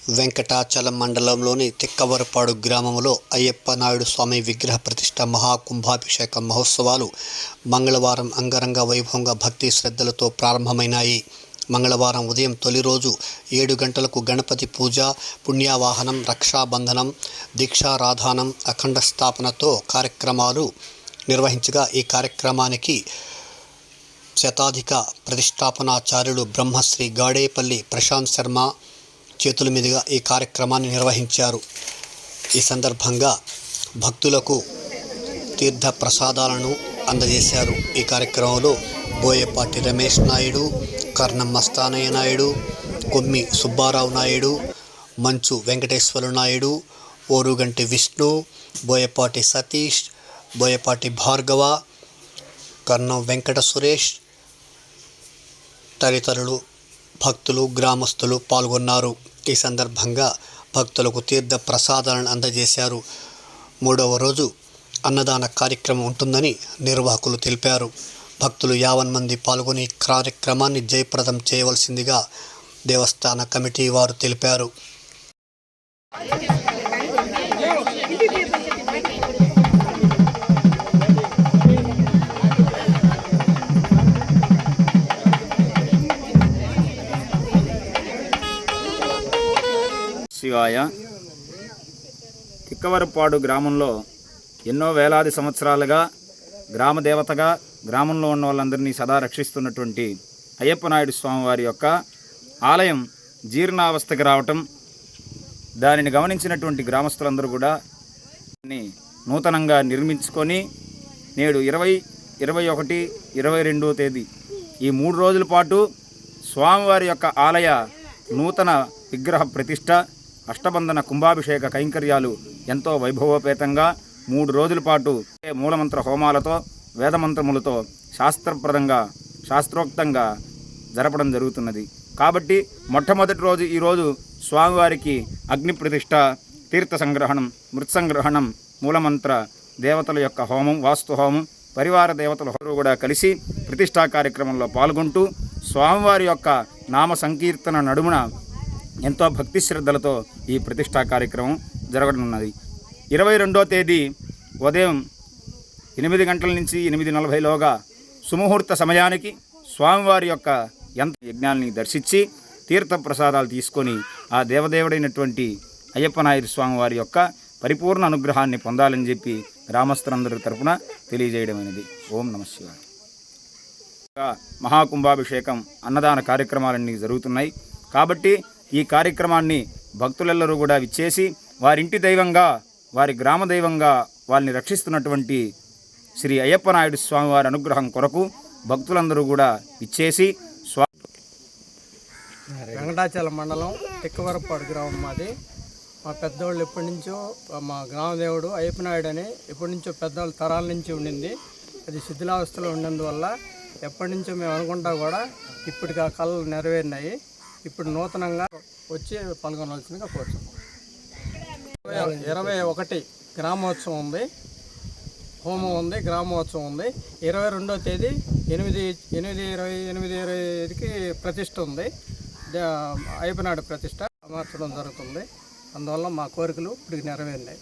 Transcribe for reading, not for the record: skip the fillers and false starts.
వెంకటాచలం మండలంలోని తిక్కవరపాడు గ్రామంలో అయ్యప్ప నాయుడు స్వామి విగ్రహ ప్రతిష్ఠ మహాకుంభాభిషేక మహోత్సవాలు మంగళవారం అంగరంగ వైభవంగా భక్తి శ్రద్ధలతో ప్రారంభమైనాయి. మంగళవారం ఉదయం తొలి రోజు 7 గంటలకు గణపతి పూజ, పుణ్యవాహనం, రక్షాబంధనం, దీక్షారాధానం, అఖండ స్థాపనతో కార్యక్రమాలు నిర్వహించగా ఈ కార్యక్రమానికి శతాధిక ప్రతిష్టాపనాచార్యులు బ్రహ్మశ్రీ గాడేపల్లి ప్రశాంత్ శర్మ చేతుల మీదుగా ఈ కార్యక్రమాన్ని నిర్వహించారు. ఈ సందర్భంగా భక్తులకు తీర్థ ప్రసాదాలను అందజేశారు. ఈ కార్యక్రమంలో బోయపాటి రమేష్ నాయుడు, కర్ణం మస్తానయ్య నాయుడు, కొమ్మి సుబ్బారావు నాయుడు, మంచు వెంకటేశ్వర నాయుడు, ఓరుగంటి విష్ణు, బోయపాటి సతీష్, బోయపాటి భార్గవ, కర్ణం వెంకట సురేష్ తదితరులు భక్తులు, గ్రామస్తులు పాల్గొన్నారు. ఈ సందర్భంగా భక్తులకు తీర్థ ప్రసాదాలను అందజేశారు. 3వ రోజు అన్నదాన కార్యక్రమం ఉంటుందని నిర్వాహకులు తెలిపారు. భక్తులు 50 మంది పాల్గొని కార్యక్రమాన్ని జయప్రదం చేయవలసిందిగా దేవస్థాన కమిటీ వారు తెలిపారు. శివాయ. తిక్కవరపాడు గ్రామంలో ఎన్నో వేలాది సంవత్సరాలుగా గ్రామ దేవతగా గ్రామంలో ఉన్న వాళ్ళందరినీ సదా రక్షిస్తున్నటువంటి అయ్యప్ప నాయుడు స్వామివారి యొక్క ఆలయం జీర్ణావస్థకి రావటం, దానిని గమనించినటువంటి గ్రామస్తులందరూ కూడా నూతనంగా నిర్మించుకొని నేడు 20, 21, 22వ తేదీ ఈ 3 రోజుల పాటు స్వామివారి యొక్క ఆలయ నూతన విగ్రహ ప్రతిష్ట, అష్టబంధన కుంభాభిషేక కైంకర్యాలు ఎంతో వైభవోపేతంగా 3 రోజుల పాటు మూలమంత్ర హోమాలతో, వేదమంత్రములతో శాస్త్రోక్తంగా జరపడం జరుగుతున్నది. కాబట్టి మొట్టమొదటి రోజు ఈరోజు స్వామివారికి అగ్ని ప్రతిష్ట, తీర్థ సంగ్రహణం, మృత్సంగ్రహణం, మూలమంత్ర దేవతల యొక్క హోమం, వాస్తు హోమం, పరివార దేవతలు కూడా కలిసి ప్రతిష్టా కార్యక్రమంలో పాల్గొంటూ స్వామివారి యొక్క నామ సంకీర్తన నడుమున ఎంతో భక్తి శ్రద్ధలతో ఈ ప్రతిష్టా కార్యక్రమం జరగనున్నది. 22వ తేదీ ఉదయం 8 గంటల నుంచి 8:40లోగా సుముహూర్త సమయానికి స్వామివారి యొక్క యజ్ఞాన్ని దర్శించి తీర్థ ప్రసాదాలు తీసుకొని ఆ దేవదేవుడైనటువంటి అయ్యప్ప నాయుడు స్వామివారి యొక్క పరిపూర్ణ అనుగ్రహాన్ని పొందాలని చెప్పి గ్రామస్తులందరి తరపున తెలియజేయడమైనది. ఓం నమః శివాయ. మహాకుంభాభిషేకం, అన్నదాన కార్యక్రమాలన్నీ జరుగుతున్నాయి. కాబట్టి ఈ కార్యక్రమాన్ని భక్తులెల్లరూ కూడా విచ్చేసి వారింటి దైవంగా, వారి గ్రామ దైవంగా వారిని రక్షిస్తున్నటువంటి శ్రీ అయ్యప్ప నాయుడు స్వామివారి అనుగ్రహం కొరకు భక్తులందరూ కూడా విచ్చేసి వెంకటాచలం మండలం తిక్కవరపాడు గ్రామం మాది. మా పెద్దవాళ్ళు ఎప్పటి నుంచో, మా గ్రామదేవుడు అయ్యప్ప నాయుడు అని ఎప్పటి నుంచో పెద్దవాళ్ళు తరాల నుంచి ఉండింది. అది శిథిలావస్థలో ఉన్నందువల్ల ఎప్పటి నుంచో మేము అనుకుంటా కూడా ఇప్పటికి ఆ కళలు నెరవేరినాయి. ఇప్పుడు నూతనంగా వచ్చి పాల్గొనవలసిందిగా కోరుతున్నాం. 21 గ్రామోత్సవం ఉంది, హోమం ఉంది, గ్రామోత్సవం ఉంది. 22వ తేదీ 8/8/2025కి ప్రతిష్ట ఉంది. అయ్యప్ప నాయుడు ప్రతిష్ట మార్చడం జరుగుతుంది. అందువల్ల మా కోరికలు ఇప్పటికి నెరవేరినాయి.